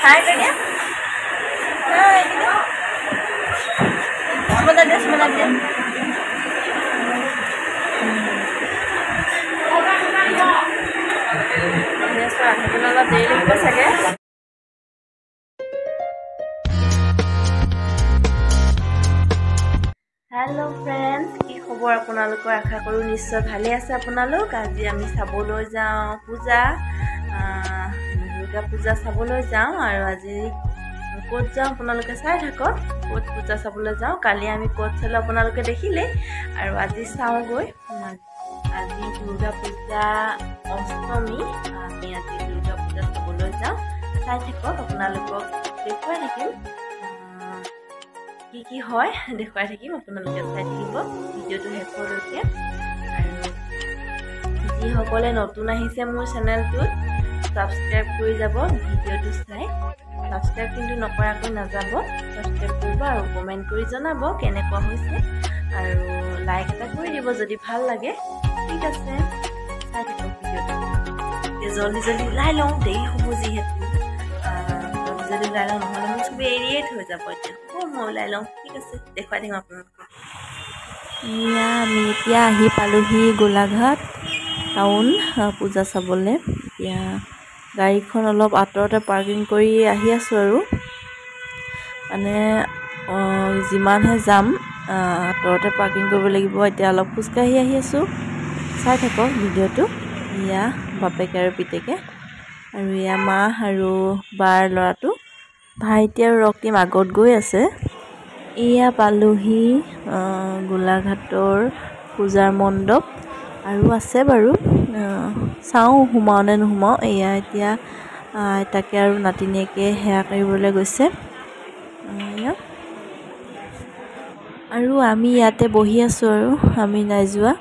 Hai Kanya. Hai. Sebentar dia, sebentar dia. Biasa, kenapa daily kita saja? Hello friends, কি খবৰ আপোনালোকৰ আশা কৰো নিশ্চয় ভালে আছে আপোনালোক আজি আমি চাবলৈ যাওঁ পূজা দুৰ্গা পূজা চাবলৈ যাওঁ আৰু আজি ক'ত যাওঁ আপোনালোকে চাই থাকক ক'ত পূজা চাবলৈ যাওঁ কালি আমি ক'ত চালো আপোনালোকে দেখিলে আৰু আজি চাওঁগৈ আজি দুৰ্গা পূজা অষ্টমী আমি আজি দুৰ্গা পূজা চাবলৈ যাওঁ চাই থাকক আপোনালোকক দেখুৱাই থাকিম কি হয় দেখুৱাই থাকিম আপোনালোকে চাই থাকিব ভিডিঅ'টো শেষলৈকে আৰু যিসকলে নতুন আহিছে মোৰ চেনেলটোত সাবস্ক্ৰাইব কৰি যাব ভিডিঅ'টো চাই সাবস্ক্ৰাইব কিন্তু নকৰাকৈ নাযাব সাবস্ক্ৰাইব কৰিব আৰু কমেণ্ট কৰি জনাব কেনেকুৱা হৈছে আৰু লাইক এটা কৰি দিব যদি ভাল লাগে ঠিক আছে চাই থাকক ভিডিঅ'টো জলদি জলদি ওলাই লওঁ দেৰি হ'ব যিহেতু যদি ওলাই লওঁ নহ'লে মোৰ চবেই এৰিয়ে থৈ যাব এতিয়া মই ওলাই লওঁ ঠিক আছে দেখুৱাই দিম আপোনালোকক আমি এতিয়া আহি পালোহি গোলাঘাট টাউন পূজা চাবলৈ এতিয়া গাড়ীখন অলপ আঁতৰতে পাৰ্কিং কৰি আহি আছোঁ আৰু মানে যিমানহে যাম আঁতৰতে পাৰ্কিং কৰিব লাগিব এতিয়া অলপ খোজকাঢ়ি আহি আছোঁ চাই থাকক ভিডিঅ'টো এয়া বাপেক আৰু পিতেকে আৰু এয়া মা আৰু বাৰ ল'ৰাটো ভাইটি আৰু ৰক্তিম আগত গৈ আছে এয়া পালোহি গোলাঘাটৰ পূজাৰ মণ্ডপ আৰু আছে বাৰু চাওঁ সোমাওঁ নে নোসোমাওঁ এয়া এতিয়া তাকে আৰু নাতিনীয়েকে সেৱা কৰিবলৈ গৈছে আৰু আমি ইয়াতে বহি আছোঁ আৰু আমি নাই যোৱা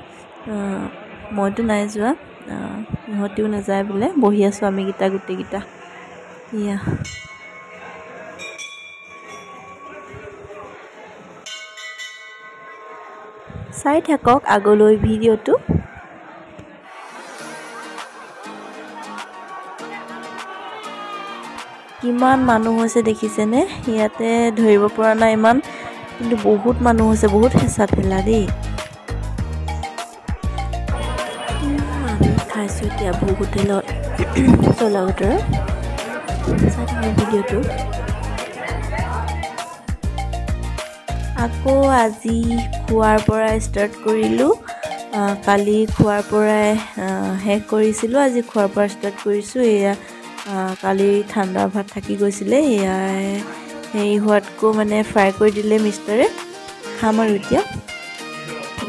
মইতো নাই যোৱা ইহঁতিও নাযায় বোলে বহি আছোঁ আমি গোটেইকেইটা এয়া চাই থাকক আগলৈ ভিডিঅ'টো কিমান মানুহ হৈছে দেখিছেনে ইয়াতে ধৰিব পৰা নাই ইমান কিন্তু বহুত মানুহ হৈছে বহুত হেঁচা ঠেলা দেই আমি খাইছোঁ এতিয়া ভোগ হোটেলত চলা বতৰা চাই থাকক ভিডিঅ'টো আকৌ আজি খোৱাৰ পৰা ষ্টাৰ্ট কৰিলোঁ কালি খোৱাৰ পৰাই শেষ কৰিছিলোঁ আজি খোৱাৰ পৰা ষ্টাৰ্ট কৰিছোঁ এয়া কালি ঠাণ্ডা ভাত থাকি গৈছিলে এয়া হেৰি হোৱাতকৈ মানে ফ্ৰাই কৰি দিলে মিষ্টাৰে খাম আৰু এতিয়া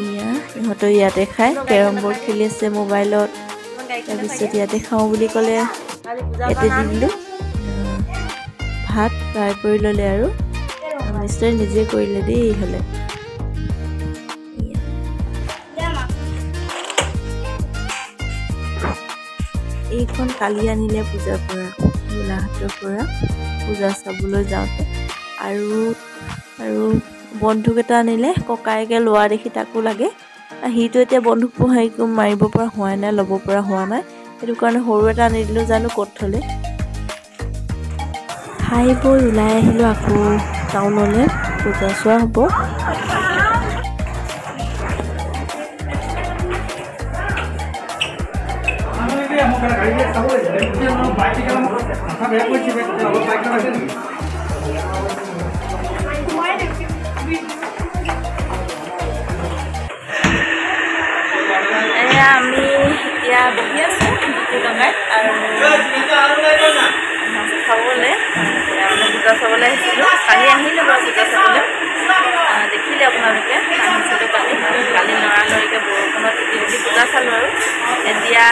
এয়া ইহঁতৰ ইয়াতে খাই কেৰম বৰ্ড খেলি আছে মোবাইলত তাৰপিছত ইয়াতে খাওঁ বুলি ক'লে ইয়াতে দি দিলোঁ ভাত ফ্ৰাই কৰি ল'লে আৰু মিষ্টাৰে নিজে কৰিলে দেই হ'লে এইখন কালি আনিলে পূজাৰ পৰা গোলাঘাটৰ পৰা পূজা চাবলৈ যাওঁতে আৰু বন্ধুক এটা আনিলে ককায়েকে লোৱা দেখি তাকো লাগে সিটো এতিয়া বন্ধুক হেৰি মাৰিব পৰা হোৱা নাই ল'ব পৰা হোৱা নাই সেইটো কাৰণে সৰু এটা আনি দিলোঁ জানো ক'ত থ'লে খাই বৈ ওলাই আহিলোঁ আকৌ টাউনলৈ পূজা চোৱা হ'ব আমি এতিয়া বহি আছোঁ গোলাঘাট আৰু মাছ খাবলৈ পূজা চাবলৈ আহিছিলোঁ কালি আহিলোঁ বাৰু পূজা চাবলৈ দেখিলে আপোনালোকে আহিছিলোঁ কালি লৰালৰিকৈ বৰষুণত তিতি তিতি পূজা চালোঁ আৰু এতিয়া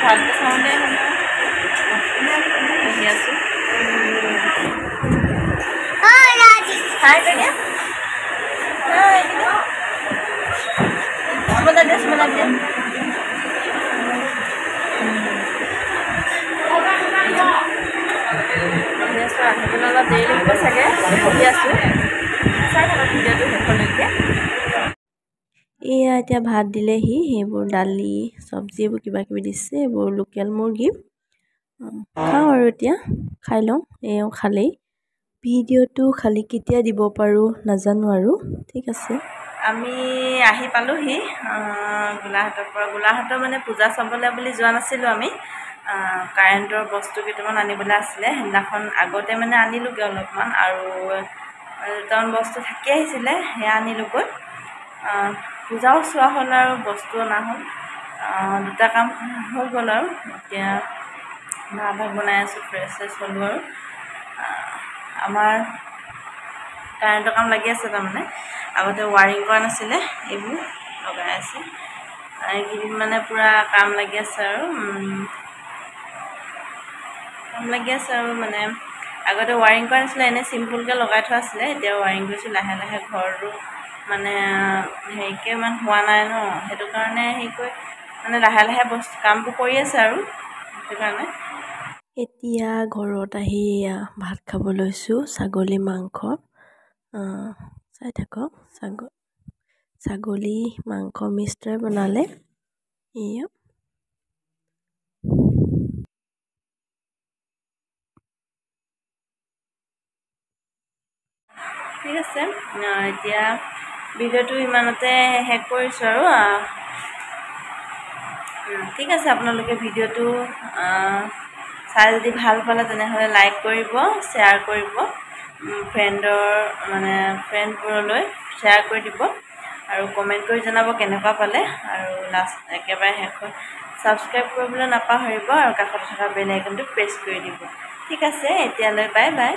ভালকৈ চাওঁতে বহি আছোঁ হাই Kanya. Hai. Sebentar dia, sebentar dia. Biasa, kenapa daily kita saja bহি আছোঁ চাই থাকক ভিডিঅ'টো শেষলৈকে এয়া এতিয়া ভাত দিলেহি সেইবোৰ দালি চব্জি এইবোৰ কিবা কিবি দিছে এইবোৰ লোকেল মুৰ্গী খাওঁ আৰু এতিয়া খাই লওঁ এওঁ খালেই ভিডিঅ'টো খালি কেতিয়া দিব পাৰোঁ নাজানো আৰু ঠিক আছে আমি আহি পালোঁহি গোলাঘাটৰ পৰা গোলাঘাটৰ মানে পূজা চাবলৈ বুলি যোৱা নাছিলোঁ আমি কাৰেণ্টৰ বস্তু কেইটামান আনিবলৈ আছিলে সেইদিনাখন আগতে মানে আনিলোগৈ অলপমান আৰু দুটামান বস্তু থাকি আহিছিলে সেয়া আনিলোগৈ পূজাও চোৱা হ'ল আৰু বস্তু অনা হ'ল দুটা কাম হৈ গ'ল আৰু এতিয়া ভাত বনাই আছোঁ ফ্ৰেছ হ'লোঁ আৰু আমাৰ কাৰেণ্টৰ কাম লাগি আছে তাৰমানে আগতে ৱাৰিং কৰা নাছিলে এইবোৰ লগাই আছে এইকেইদিন মানে পূৰা কাম লাগি আছে আৰু মানে আগতে ৱাৰিং কৰা নাছিলে এনেই চিম্পুলকৈ লগাই থোৱা আছিলে এতিয়া ৱাৰিং কৰিছোঁ লাহে লাহে ঘৰটো মানে হেৰিকৈ ইমান হোৱা নাই ন সেইটো কাৰণে হেৰি কৰি মানে লাহে লাহে বস্তু কামবোৰ কৰি আছে আৰু সেইটো কাৰণে এতিয়া ঘৰত আহি ভাত খাব লৈছোঁ ছাগলী মাংস চাই থাকক ছাগলী মাংস মিষ্টাৰে বনালে এয়া ঠিক আছে এতিয়া ভিডিঅ'টো ইমানতে শেষ কৰিছোঁ আৰু ঠিক আছে আপোনালোকে ভিডিঅ'টো চাই যদি ভাল পালে তেনেহ'লে লাইক কৰিব শ্বেয়াৰ কৰিব ফ্ৰেণ্ডবোৰলৈ শ্বেয়াৰ কৰি দিব আৰু কমেণ্ট কৰি জনাব কেনেকুৱা পালে আৰু লাষ্ট একেবাৰে শেষত ছাবস্ক্ৰাইব কৰিবলৈ নাপাহৰিব আৰু কাষত থকা বেল আইকনটো প্ৰেছ কৰি দিব ঠিক আছে এতিয়ালৈ বাই বাই